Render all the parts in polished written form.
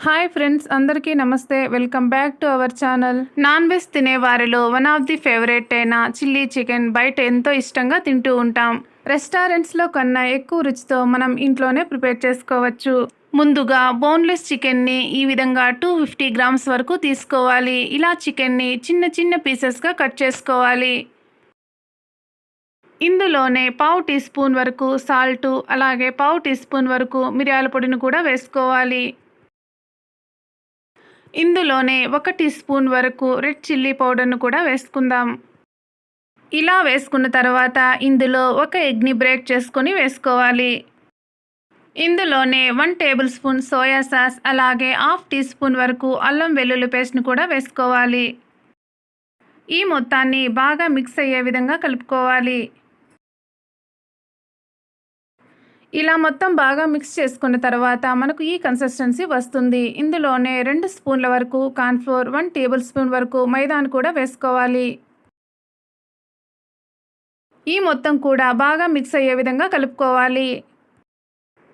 Hi friends, అందరికీ నమస్తే. Welcome back to our channel. Non veg తినే వారిలో వన్ ఆఫ్ ది ఫేవరెట్ అయిన చిల్లీ చికెన్ బయట ఎంతో ఇష్టంగా తింటూ ఉంటాం. రెస్టారెంట్స్లో కన్నా ఎక్కువ రుచితో మనం ఇంట్లోనే ప్రిపేర్ చేసుకోవచ్చు. ముందుగా బోన్లెస్ చికెన్ని ఈ విధంగా 250 గ్రామ్స్ వరకు తీసుకోవాలి. ఇలా చికెన్ని చిన్న చిన్న పీసెస్గా కట్ చేసుకోవాలి. ఇందులోనే పావు టీ స్పూన్ వరకు సాల్టు, అలాగే పావు టీ స్పూన్ వరకు మిరియాల పొడిని కూడా వేసుకోవాలి. ఇందులోనే 1 టీ స్పూన్ వరకు రెడ్ చిల్లీ పౌడర్ను కూడా వేసుకుందాం. ఇలా వేసుకున్న తర్వాత ఇందులో ఒక ఎగ్ని బ్రేక్ చేసుకొని వేసుకోవాలి. ఇందులోనే 1 టేబుల్ స్పూన్ సోయా సాస్, అలాగే హాఫ్ టీ స్పూన్ వరకు అల్లం వెల్లుల్లి పేస్ట్ను కూడా వేసుకోవాలి. ఈ మొత్తాన్ని బాగా మిక్స్ అయ్యే విధంగా కలుపుకోవాలి. ఇలా మొత్తం బాగా మిక్స్ చేసుకున్న తర్వాత మనకు ఈ కన్సిస్టెన్సీ వస్తుంది. ఇందులోనే 2 స్పూన్ల వరకు కార్న్ఫ్లోర్, 1 టేబుల్ స్పూన్ వరకు మైదాను కూడా వేసుకోవాలి. ఈ మొత్తం కూడా బాగా మిక్స్ అయ్యే విధంగా కలుపుకోవాలి.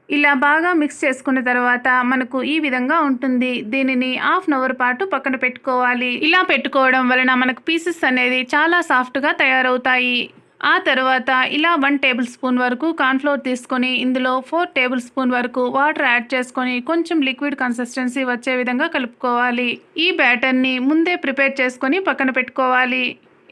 ఇలా బాగా మిక్స్ చేసుకున్న తర్వాత మనకు ఈ విధంగా ఉంటుంది. దీనిని హాఫ్ అన్ అవర్ పాటు పక్కన పెట్టుకోవాలి. ఇలా పెట్టుకోవడం వలన మనకు పీసెస్ అనేది చాలా సాఫ్ట్గా తయారవుతాయి. ఆ తర్వాత ఇలా 1 టేబుల్ స్పూన్ వరకు కార్న్ఫ్లోర్ తీసుకొని ఇందులో 4 టేబుల్ స్పూన్ వరకు వాటర్ యాడ్ చేసుకొని కొంచెం లిక్విడ్ కన్సిస్టెన్సీ వచ్చే విధంగా కలుపుకోవాలి. ఈ బ్యాటర్ని ముందే ప్రిపేర్ చేసుకొని పక్కన పెట్టుకోవాలి.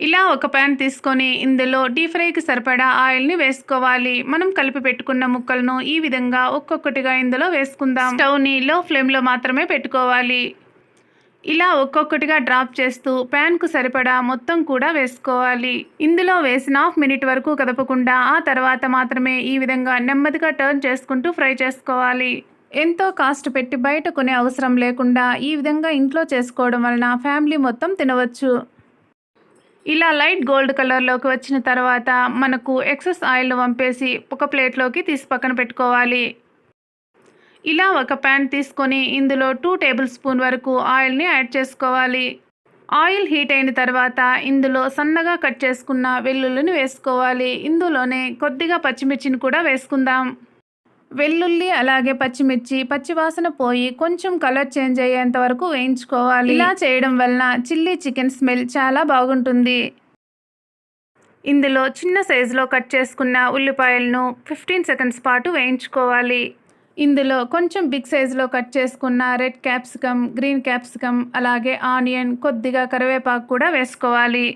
ఇలా ఒక ప్యాన్ తీసుకొని ఇందులో డీప్ ఫ్రైకి సరిపడా ఆయిల్ని వేసుకోవాలి. మనం కలిపి పెట్టుకున్న ముక్కలను ఈ విధంగా ఒక్కొక్కటిగా ఇందులో వేసుకుందాం. స్టవ్ని లో ఫ్లేమ్లో మాత్రమే పెట్టుకోవాలి. ఇలా ఒక్కొక్కటిగా డ్రాప్ చేస్తూ ప్యాన్కు సరిపడా మొత్తం కూడా వేసుకోవాలి. ఇందులో వేసిన హాఫ్ మినిట్ వరకు కదపకుండా ఆ తర్వాత మాత్రమే ఈ విధంగా నెమ్మదిగా టర్న్ చేసుకుంటూ ఫ్రై చేసుకోవాలి. ఎంతో కాస్ట్ పెట్టి బయట కొనే అవసరం లేకుండా ఈ విధంగా ఇంట్లో చేసుకోవడం వలన ఫ్యామిలీ మొత్తం తినవచ్చు. ఇలా లైట్ గోల్డ్ కలర్లోకి వచ్చిన తర్వాత మనకు ఎక్సెస్ ఆయిల్ను వంపేసి ఒక ప్లేట్లోకి తీసి పక్కన పెట్టుకోవాలి. ఇలా ఒక ప్యాన్ తీసుకొని ఇందులో 2 టేబుల్ స్పూన్ వరకు ఆయిల్ని యాడ్ చేసుకోవాలి. ఆయిల్ హీట్ అయిన తర్వాత ఇందులో సన్నగా కట్ చేసుకున్న వెల్లుల్లిని వేసుకోవాలి. ఇందులోనే కొద్దిగా పచ్చిమిర్చిని కూడా వేసుకుందాం. వెల్లుల్లి అలాగే పచ్చిమిర్చి పచ్చివాసన పోయి కొంచెం కలర్ చేంజ్ అయ్యేంత వరకు వేయించుకోవాలి. ఇలా చేయడం వలన చిల్లీ చికెన్ స్మెల్ చాలా బాగుంటుంది. ఇందులో చిన్న సైజులో కట్ చేసుకున్న ఉల్లిపాయలను 15 సెకండ్స్ పాటు వేయించుకోవాలి. ఇందులో కొంచెం బిగ్ సైజులో కట్ చేసుకున్న రెడ్ క్యాప్సికమ్, గ్రీన్ క్యాప్సికమ్, అలాగే ఆనియన్, కొద్దిగా కరివేపాకు కూడా వేసుకోవాలి.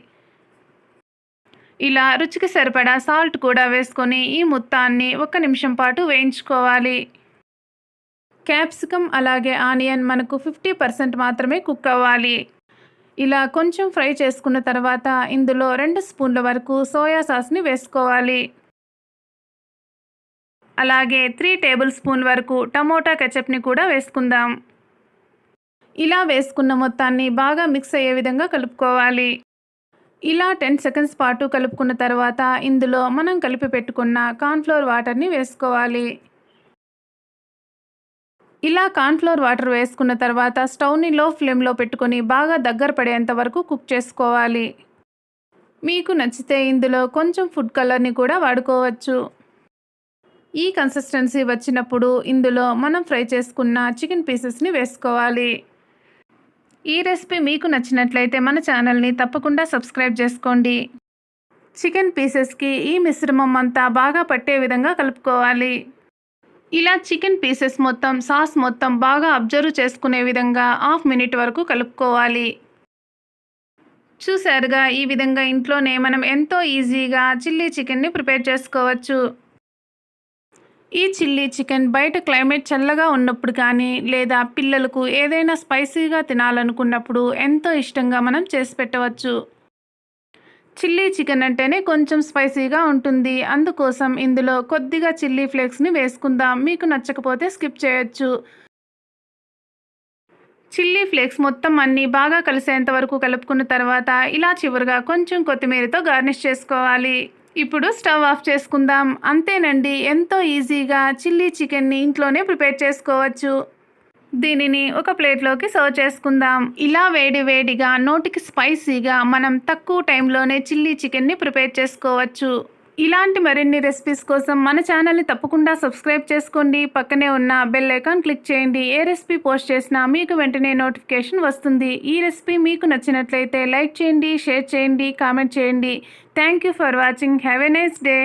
ఇలా రుచికి సరిపడా సాల్ట్ కూడా వేసుకొని ఈ మొత్తాన్ని 1 నిమిషం పాటు వేయించుకోవాలి. క్యాప్సికమ్ అలాగే ఆనియన్ మనకు 50% మాత్రమే కుక్ అవ్వాలి. ఇలా కొంచెం ఫ్రై చేసుకున్న తర్వాత ఇందులో 2 స్పూన్ల వరకు సోయా సాస్ని వేసుకోవాలి. అలాగే 3 టేబుల్ స్పూన్ వరకు టమోటా కెచప్ని కూడా వేసుకుందాం. ఇలా వేసుకున్న మొత్తాన్ని బాగా మిక్స్ అయ్యే విధంగా కలుపుకోవాలి. ఇలా 10 సెకండ్స్ పాటు కలుపుకున్న తర్వాత ఇందులో మనం కలిపి పెట్టుకున్న కార్న్ఫ్లోర్ వాటర్ని వేసుకోవాలి. ఇలా కార్న్ఫ్లోర్ వాటర్ వేసుకున్న తర్వాత స్టవ్ని లో ఫ్లేమ్లో పెట్టుకొని బాగా దగ్గర పడేంత వరకు కుక్ చేసుకోవాలి. మీకు నచ్చితే ఇందులో కొంచెం ఫుడ్ కలర్ని కూడా వాడుకోవచ్చు. ఈ కన్సిస్టెన్సీ వచ్చినప్పుడు ఇందులో మనం ఫ్రై చేసుకున్న చికెన్ పీసెస్ని వేసుకోవాలి. ఈ రెసిపీ మీకు నచ్చినట్లయితే మన ఛానల్ని తప్పకుండా సబ్స్క్రైబ్ చేసుకోండి. చికెన్ పీసెస్కి ఈ మిశ్రమం అంతా బాగా పట్టే విధంగా కలుపుకోవాలి. ఇలా చికెన్ పీసెస్ మొత్తం సాస్ మొత్తం బాగా అబ్జర్వ్ చేసుకునే విధంగా హాఫ్ మినిట్ వరకు కలుపుకోవాలి. చూసారుగా, ఈ విధంగా ఇంట్లోనే మనం ఎంతో ఈజీగా చిల్లీ చికెన్ని ప్రిపేర్ చేసుకోవచ్చు. ఈ చిల్లీ చికెన్ బయట క్లైమేట్ చల్లగా ఉన్నప్పుడు కానీ లేదా పిల్లలకు ఏదైనా స్పైసీగా తినాలనుకున్నప్పుడు ఎంతో ఇష్టంగా మనం చేసి పెట్టవచ్చు. చిల్లీ చికెన్ అంటేనే కొంచెం స్పైసీగా ఉంటుంది. అందుకోసం ఇందులో కొద్దిగా చిల్లీ ఫ్లేక్స్ని వేసుకుందాం. మీకు నచ్చకపోతే స్కిప్ చేయొచ్చు. చిల్లీ ఫ్లేక్స్ మొత్తం అన్నీ బాగా కలిసేంత వరకు కలుపుకున్న తర్వాత ఇలా చివరిగా కొంచెం కొత్తిమీరతో గార్నిష్ చేసుకోవాలి. ఇప్పుడు స్టవ్ ఆఫ్ చేసుకుందాం. అంతేనండి, ఎంతో ఈజీగా చిల్లీ చికెన్ని ఇంట్లోనే ప్రిపేర్ చేసుకోవచ్చు. దీనిని ఒక ప్లేట్లోకి సర్వ్ చేసుకుందాం. ఇలా వేడి వేడిగా నోటికి స్పైసీగా మనం తక్కువ టైంలోనే చిల్లీ చికెన్ని ప్రిపేర్ చేసుకోవచ్చు. ఇలాంటి మరిన్ని రెసిపీస్ కోసం మన ఛానల్ని తప్పకుండా సబ్స్క్రైబ్ చేసుకోండి. పక్కనే ఉన్న బెల్ ఐకాన్ క్లిక్ చేయండి. ఏ రెసిపీ పోస్ట్ చేసినా మీకు వెంటనే నోటిఫికేషన్ వస్తుంది. ఈ రెసిపీ మీకు నచ్చినట్లయితే లైక్ చేయండి, షేర్ చేయండి, కామెంట్ చేయండి. Thank you for watching. Have a nice day.